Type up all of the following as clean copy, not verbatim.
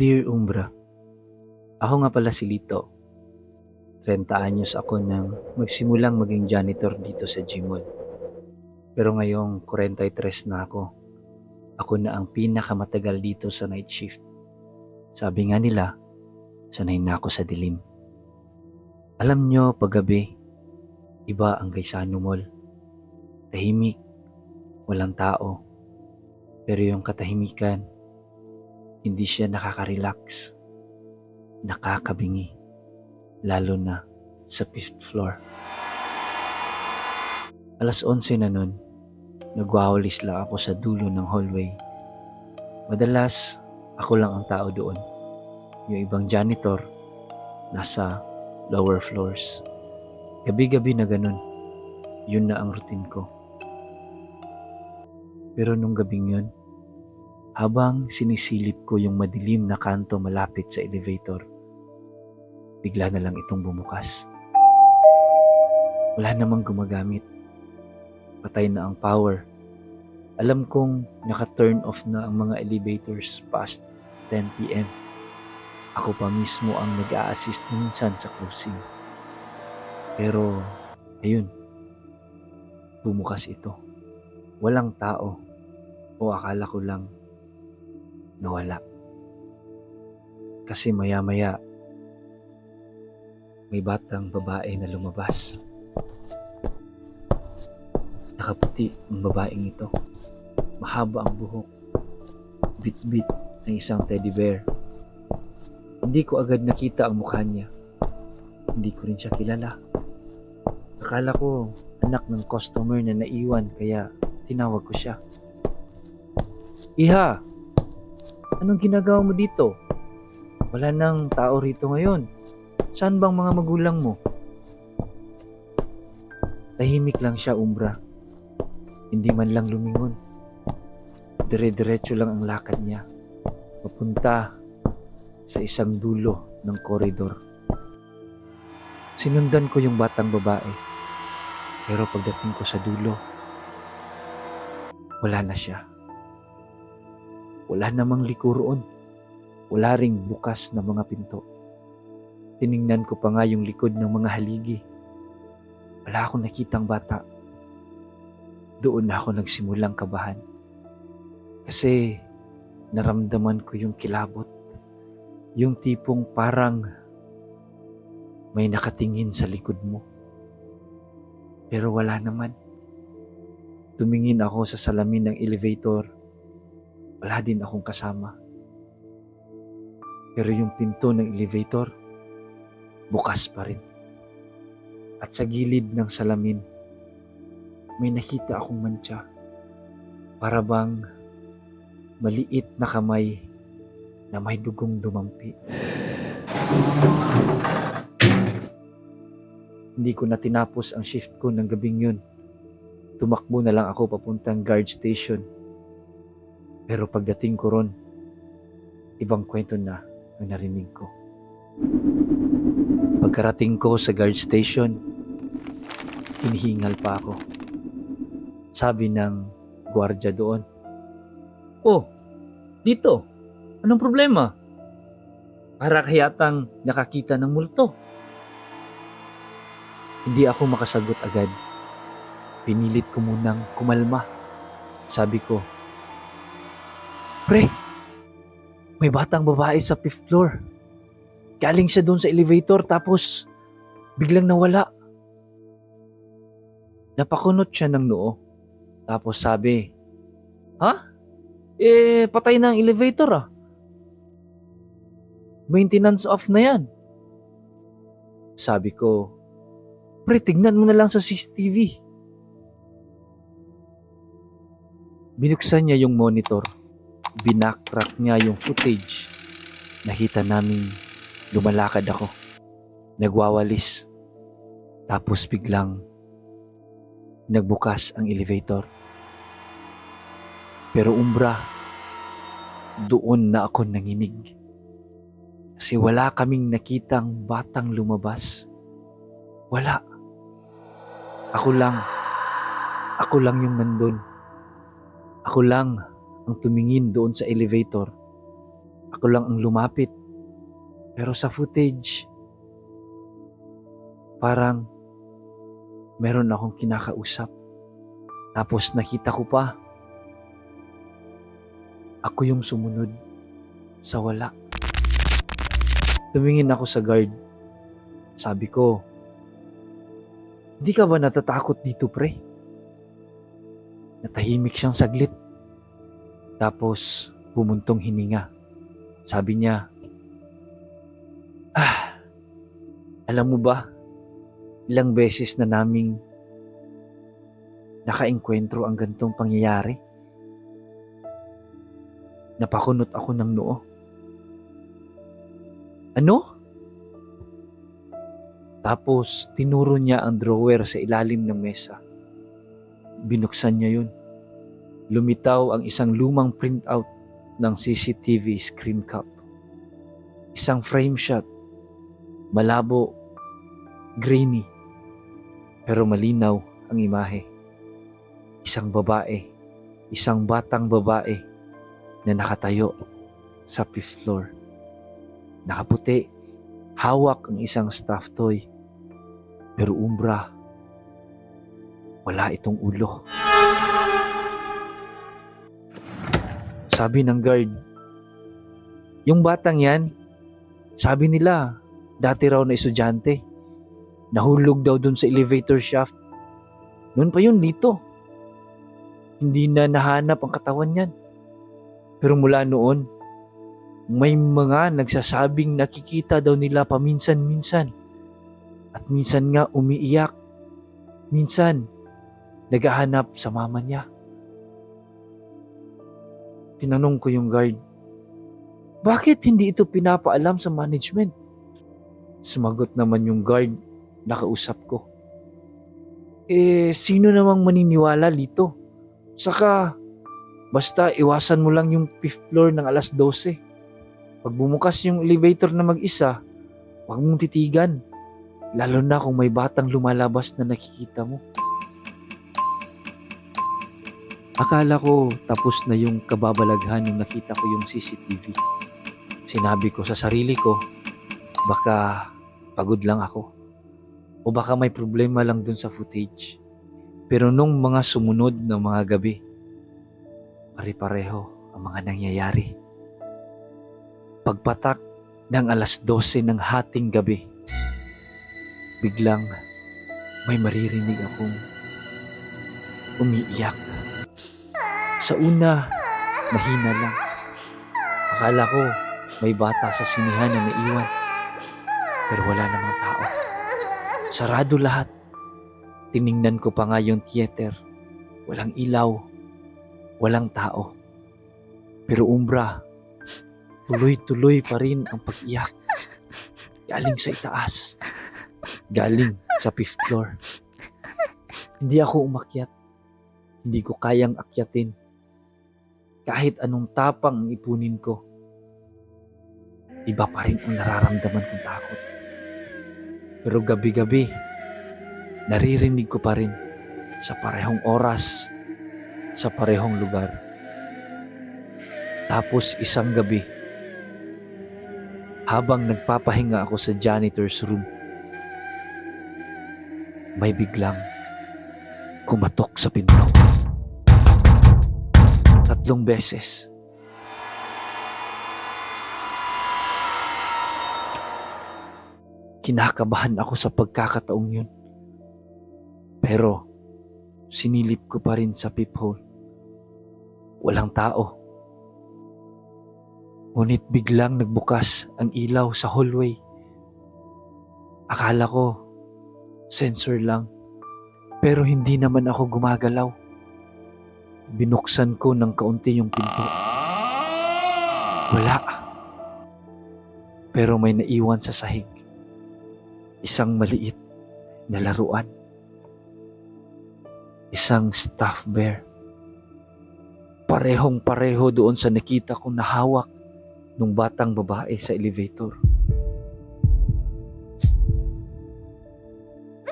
Dear Umbra, ako nga pala si Lito. 30 anyos ako nang magsimulang maging janitor dito sa Gmall. Pero ngayong 43 na ako. Ako na ang pinakamatagal dito sa night shift. Sabi nga nila, sanay na ako sa dilim. Alam nyo, paggabi, iba ang Gaisano Mall. Tahimik, walang tao. Pero yung katahimikan, hindi siya nakaka-relax, nakakabingi. Lalo na sa 5th floor. Alas 11 na nun, nagwawalis lang ako sa dulo ng hallway. Madalas, ako lang ang tao doon. Yung ibang janitor, nasa lower floors. Gabi-gabi na ganun, yun na ang routine ko. Pero nung gabing yun, habang sinisilip ko yung madilim na kanto malapit sa elevator, bigla na lang itong bumukas. Wala namang gumagamit. Patay na ang power. Alam kong naka-turn off na ang mga elevators past 10 p.m. Ako pa mismo ang nag-a-assist minsan sa closing. Pero, ayun, bumukas ito. Walang tao. O akala ko lang nawala. Kasi maya-maya, may batang babae na lumabas. Nakaputi ang babaeng ito. Mahaba ang buhok. Bit-bit ng isang teddy bear. Hindi ko agad nakita ang mukha niya. Hindi ko rin siya kilala. Akala ko anak ng customer na naiwan kaya tinawag ko siya. Iha, anong ginagawa mo dito? Wala nang tao rito ngayon. Saan bang mga magulang mo? Tahimik lang siya, Umbra. Hindi man lang lumingon. Dire-diretso lang ang lakad niya. Papunta sa isang dulo ng koridor. Sinundan ko yung batang babae. Pero pagdating ko sa dulo, wala na siya. Wala namang liko roon. Wala ring bukas na mga pinto. Tiningnan ko pa nga yung likod ng mga haligi. Wala akong nakitang bata. Doon na ako nagsimulang kabahan. Kasi naramdaman ko yung kilabot. Yung tipong parang may nakatingin sa likod mo. Pero wala naman. Tumingin ako sa salamin ng elevator. Wala din akong kasama. Pero yung pinto ng elevator, bukas pa rin. At sa gilid ng salamin, may nakita akong mantsa. Para bang maliit na kamay na may dugong dumampi. Hindi ko na tinapos ang shift ko ng gabing yun. Tumakbo na lang ako papuntang guard station. Pero pagdating ko ron, ibang kwento na ang narinig ko. Pagkarating ko sa guard station, hinihingal pa ako. Sabi ng gwardiya doon, "Oh, dito, anong problema? Para kayatang nakakita ng multo." Hindi ako makasagot agad. Pinilit ko munang kumalma. Sabi ko, "Pre, may batang babae sa 5th floor. Galing siya doon sa elevator tapos biglang nawala." Napakunot siya ng noo. Tapos sabi, "Ha? Patay na ang elevator ah. Maintenance off na yan." Sabi ko, "Pre, tignan mo na lang sa CCTV." Binuksan niya yung monitor. Binacktrack niya yung footage. Nakita naming lumalakad ako. Nagwawalis. Tapos biglang nagbukas ang elevator. Pero Umbra, doon na ako nanginig. Kasi wala kaming nakitang batang lumabas. Wala. Ako lang yung nandun. Ako lang ang tumingin doon sa elevator. Ako lang ang lumapit. Pero sa footage, parang meron akong kinakausap. Tapos nakita ko pa, ako yung sumunod sa wala. Tumingin ako sa guard. Sabi ko, hindi ka ba natatakot dito, pre? Natahimik siyang saglit. Tapos bumuntong hininga. Sabi niya, alam mo ba, ilang beses na naming nakaengkwentro ang gantong pangyayari? Napakunot ako ng noo. Ano? Tapos tinuro niya ang drawer sa ilalim ng mesa. Binuksan niya yun. Lumitaw ang isang lumang printout ng CCTV screen cap. Isang frame shot. Malabo, grainy, pero malinaw ang imahe. Isang babae, isang batang babae na nakatayo sa 5th floor. Nakaputi, hawak ang isang stuffed toy, pero umbra, wala itong ulo. Sabi ng guard, yung batang yan, sabi nila, dati raw na estudyante. Nahulog daw dun sa elevator shaft. Noon pa yun dito. Hindi na nahanap ang katawan niyan. Pero mula noon, may mga nagsasabing nakikita daw nila paminsan-minsan. At minsan nga umiiyak. Minsan, naghahanap sa mama niya. Tinanong ko yung guard, bakit hindi ito pinapaalam sa management? Sumagot naman yung guard na kausap ko. Sino namang maniniwala dito? Saka, basta iwasan mo lang yung 5th floor ng alas 12. Pag bumukas yung elevator na mag-isa, huwag mong titigan. Lalo na kung may batang lumalabas na nakikita mo. Akala ko tapos na yung kababalaghan nung nakita ko yung CCTV. Sinabi ko sa sarili ko, baka pagod lang ako. O baka may problema lang dun sa footage. Pero nung mga sumunod na mga gabi, pare-pareho ang mga nangyayari. Pagpatak ng alas 12 ng hating gabi, biglang may maririnig akong umiiyak. Sa una, mahina lang. Akala ko may bata sa sinihan na naiwan. Pero wala namang tao. Sarado lahat. Tiningnan ko pa nga yung theater. Walang ilaw. Walang tao. Pero umbra, tuloy-tuloy pa rin ang pag-iyak. Galing sa itaas. Galing sa 5th floor. Hindi ako umakyat. Hindi ko kayang akyatin. Kahit anong tapang ang ipunin ko, iba pa rin ang nararamdaman kong takot. Pero gabi-gabi, naririnig ko pa rin sa parehong oras, sa parehong lugar. Tapos isang gabi, habang nagpapahinga ako sa janitor's room, may biglang kumatok sa pinto. 3 beses. Kinakabahan ako sa pagkakataong yun. Pero sinilip ko pa rin sa peephole. Walang tao. Ngunit biglang nagbukas ang ilaw sa hallway. Akala ko sensor lang. Pero hindi naman ako gumagalaw. Binuksan ko ng kaunti yung pinto. Wala. Pero may naiwan sa sahig. Isang maliit na laruan. Isang stuffed bear. Parehong-pareho doon sa nakita kong nahawak nung batang babae sa elevator.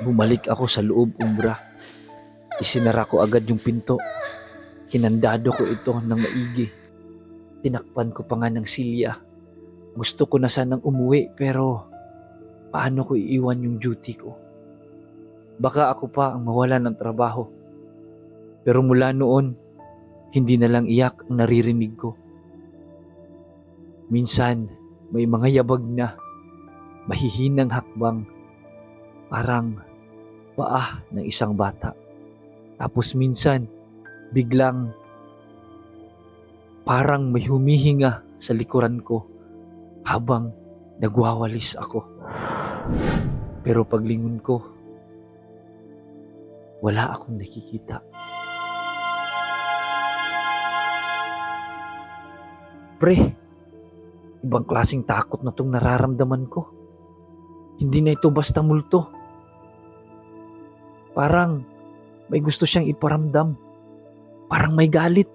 Bumalik ako sa loob, umbra. Isinara ko agad yung pinto. Kinandado ko ito ng maigi. Tinakpan ko pa nga ng silya Gusto ko na sanang umuwi pero paano ko iiwan yung duty ko? Baka ako pa ang mawalan ng trabaho. Pero mula noon, hindi na lang iyak ang naririnig ko. Minsan, may mga yabag na mahihinang hakbang, parang paa ng isang bata. Tapos minsan, biglang parang may humihinga sa likuran ko habang nagwawalis ako. Pero paglingon ko, wala akong nakikita. Pre, ibang klaseng takot na tong nararamdaman ko. Hindi na ito basta multo. Parang may gusto siyang iparamdam. Parang may galit.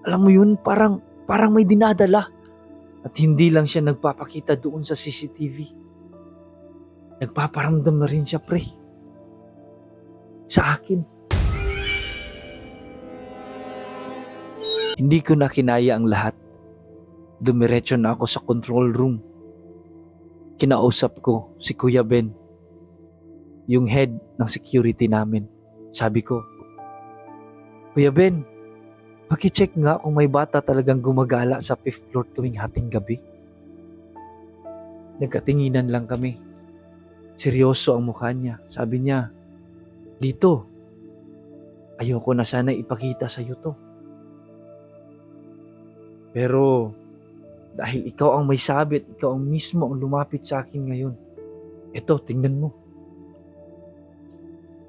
Alam mo yun, parang may dinadala. At hindi lang siya nagpapakita doon sa CCTV. Nagpaparamdam na rin siya, pre. Sa akin. Hindi ko na kinaya ang lahat. Dumiretso na ako sa control room. Kinausap ko si Kuya Ben, yung head ng security namin. Sabi ko, Kuya Ben, paki-check nga kung may bata talagang gumagala sa 5th floor tuwing hating gabi. Nagkatinginan lang kami. Seryoso ang mukha niya. Sabi niya, Lito, ayoko na sana ipakita sa'yo to. Pero dahil ikaw ang may sabit, ikaw ang mismo ang lumapit sa akin ngayon. Eto, tingnan mo.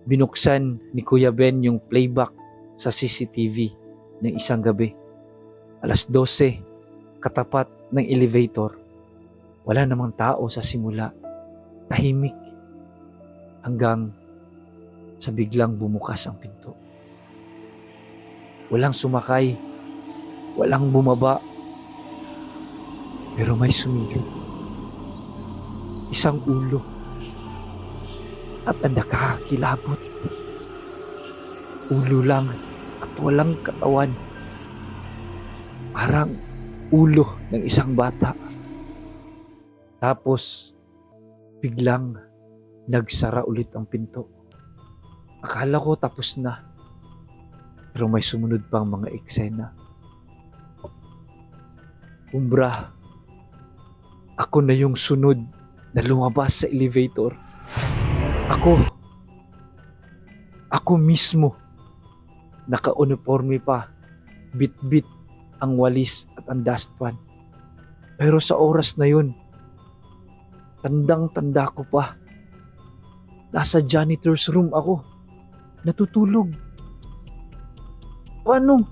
Binuksan ni Kuya Ben yung playback sa CCTV ng isang gabi. 12:00, katapat ng elevator. Wala namang tao sa simula. Tahimik. Hanggang sa biglang bumukas ang pinto. Walang sumakay. Walang bumaba. Pero may sumilip. Isang ulo. At ang nakakakilabot. Ulo lang at walang katawan. Parang ulo ng isang bata. Tapos, biglang nagsara ulit ang pinto. Akala ko tapos na. Pero may sumunod pang mga eksena. Umbra, ako na yung sunod na lumabas sa elevator. Ako mismo. Naka-uniforme pa. Bit-bit ang walis at ang dustpan. Pero sa oras na yun, tandang-tanda ko pa. Nasa janitor's room ako. Natutulog. Paano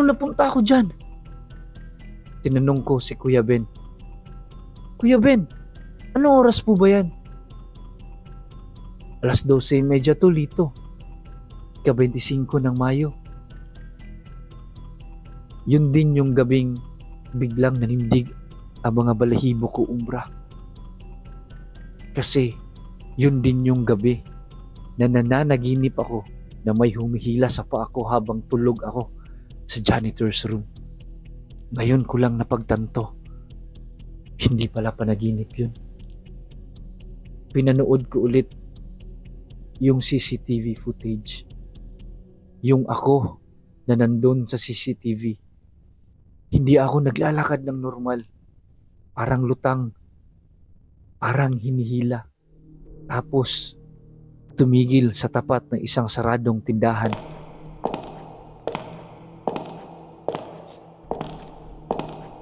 napunta ako dyan? Tinanong ko si Kuya Ben. Kuya Ben, anong oras po ba yan? 12:30 to, Lito. Ika-25 ng Mayo. Yun din yung gabing biglang nanindig ang mga balahibo ko, Umbra. Kasi yun din yung gabi na nananaginip ako na may humihila sa paa ko habang tulog ako sa janitor's room. Ngayon ko lang napagtanto, hindi pala panaginip yun. Pinanood ko ulit yung CCTV footage. Yung ako na nandun sa CCTV. Hindi ako naglalakad ng normal. Parang lutang. Parang hinihila. Tapos, tumigil sa tapat ng isang saradong tindahan.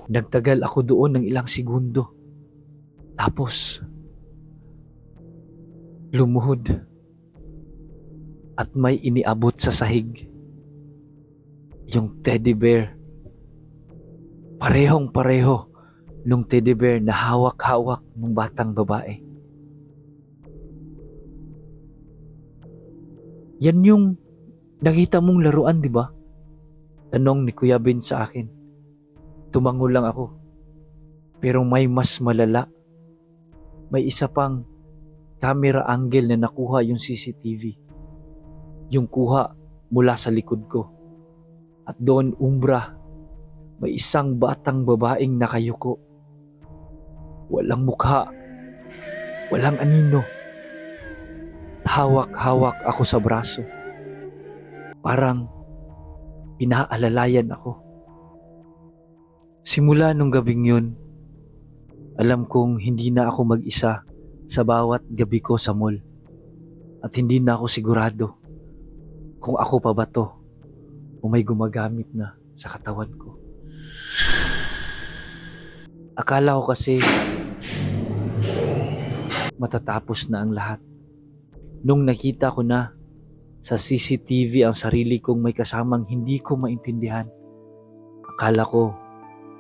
Nagtagal ako doon ng ilang segundo. Tapos, lumuhod. At may iniabot sa sahig. Yung teddy bear. Parehong-pareho nung teddy bear na hawak-hawak ng batang babae. Yan yung nakita mong laruan, di ba? Tanong ni Kuya Ben sa akin. Tumango lang ako. Pero may mas malala. May isa pang camera angle na nakuha yung CCTV. Yung kuha mula sa likod ko. At doon, Umbra, may isang batang babaeng nakayuko. Walang mukha, walang anino. Hawak-hawak ako sa braso. Parang pinaalalayan ako. Simula nung gabing yun, alam kong hindi na ako mag-isa sa bawat gabi ko sa mall. At hindi na ako sigurado kung ako pa ba to o may gumagamit na sa katawan ko. Akala ko kasi matatapos na ang lahat. Nung nakita ko na sa CCTV ang sarili kong may kasamang hindi ko maintindihan, akala ko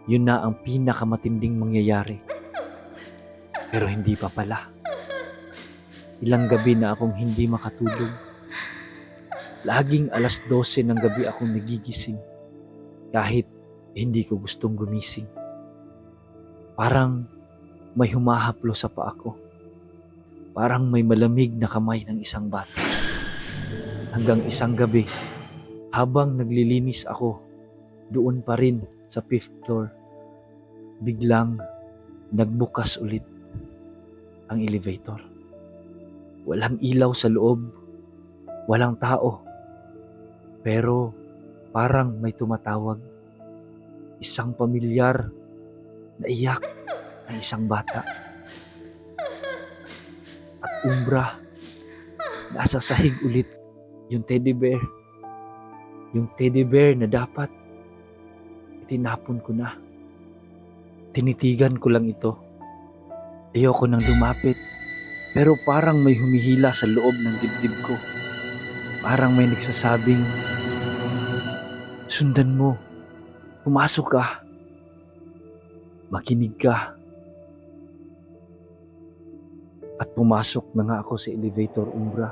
yun na ang pinakamatinding mangyayari. Pero hindi pa pala. Ilang gabi na akong hindi makatulog. Laging 12:00 ng gabi akong nagigising kahit hindi ko gustong gumising. Parang may humahaplo sa paa ko. Parang may malamig na kamay ng isang bata. Hanggang isang gabi, habang naglilinis ako doon pa rin sa 5th floor, biglang nagbukas ulit ang elevator. Walang ilaw sa loob, walang tao. Pero parang may tumatawag. Isang pamilyar na iyak ng isang bata. At Umbra, nasa sahig ulit yung teddy bear. Yung teddy bear na dapat itinapon ko na. Tinitigan ko lang ito. Ayoko nang lumapit. Pero parang may humihila sa loob ng dibdib ko. Parang may nagsasabing, sundan mo, pumasok ka, makinig ka. At pumasok na nga ako sa elevator, Umbra.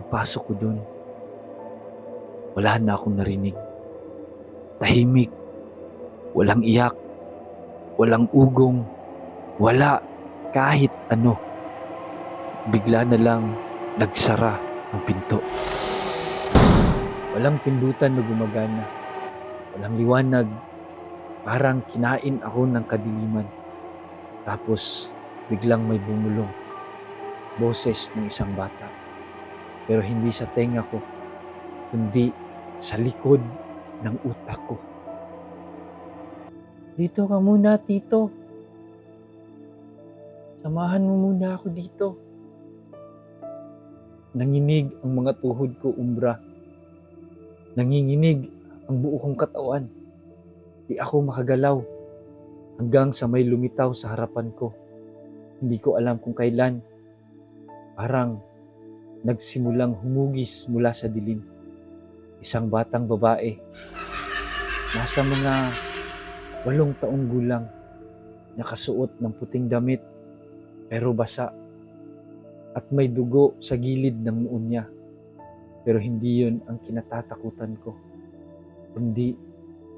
Pagpasok ko dun, wala na akong narinig. Tahimik, walang iyak, walang ugong, wala kahit ano. Bigla na lang nagsara ang pinto. Walang pindutan na gumagana. Walang liwanag. Parang kinain ako ng kadiliman. Tapos biglang may bumulong. Boses ng isang bata. Pero hindi sa tenga ko, kundi sa likod ng utak ko. Dito ka muna, Tito. Samahan mo muna ako dito. Nanginig ang mga tuhod ko, Umbra. Nanginginig ang buo kong katawan. Di ako makagalaw hanggang sa may lumitaw sa harapan ko. Hindi ko alam kung kailan. Parang nagsimulang humugis mula sa dilim. Isang batang babae. Nasa mga 8 taong gulang. Nakasuot ng puting damit pero basa. At may dugo sa gilid ng noon niya. Pero hindi yun ang kinatatakutan ko. Kundi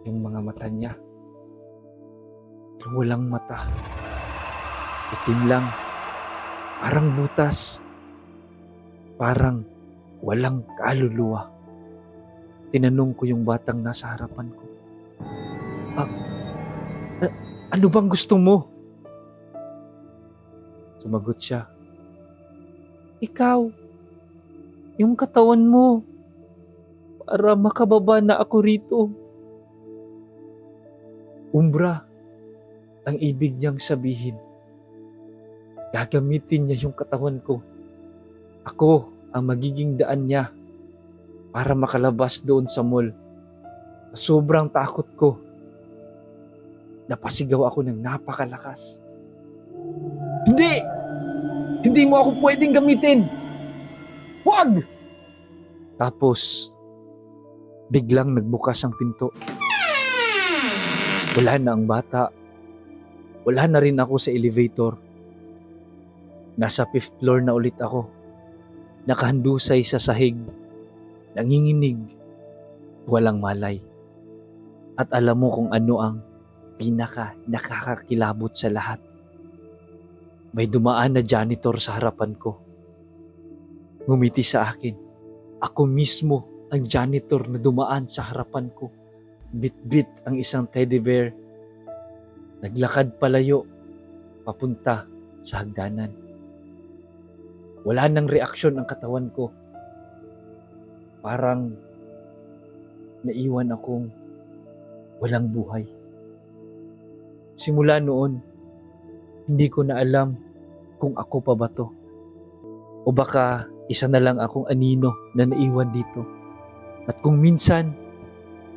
yung mga mata niya. Walang mata. Itim lang. Parang butas. Parang walang kaluluwa. Tinanong ko yung batang nasa harapan ko. Ano bang gusto mo? Sumagot siya. Ikaw, yung katawan mo, para makababa na ako rito. Umbra, ang ibig niyang sabihin, gagamitin niya yung katawan ko. Ako ang magiging daan niya para makalabas doon sa mall. Sa sobrang takot ko, napasigaw ako ng napakalakas. Hindi! Hindi mo ako pwedeng gamitin! Huwag! Tapos, biglang nagbukas ang pinto. Wala na ang bata. Wala na rin ako sa elevator. Nasa 5th floor na ulit ako. Nakahandusay sa sahig. Nanginginig. Walang malay. At alam mo kung ano ang pinaka nakakakilabot sa lahat. May dumaan na janitor sa harapan ko. Ngumiti sa akin. Ako mismo ang janitor na dumaan sa harapan ko. Bit-bit ang isang teddy bear. Naglakad palayo, papunta sa hagdanan. Wala nang reaksyon ang katawan ko. Parang naiwan akong walang buhay. Simula noon, hindi ko na alam kung ako pa ba to. O baka isa na lang akong anino na naiwan dito. At kung minsan,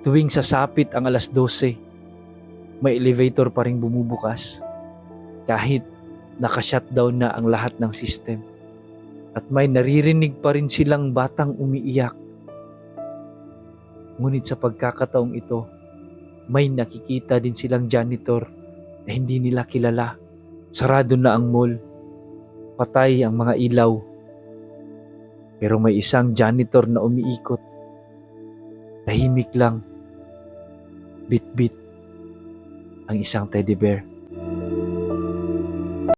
tuwing sasapit ang 12:00, may elevator pa ring bumubukas. Kahit naka-shutdown na ang lahat ng system. At may naririnig pa rin silang batang umiiyak. Ngunit sa pagkakataong ito, may nakikita din silang janitor na hindi nila kilala. Sarado na ang mall. Patay ang mga ilaw. Pero may isang janitor na umiikot. Tahimik lang. Bit-bit ang isang teddy bear.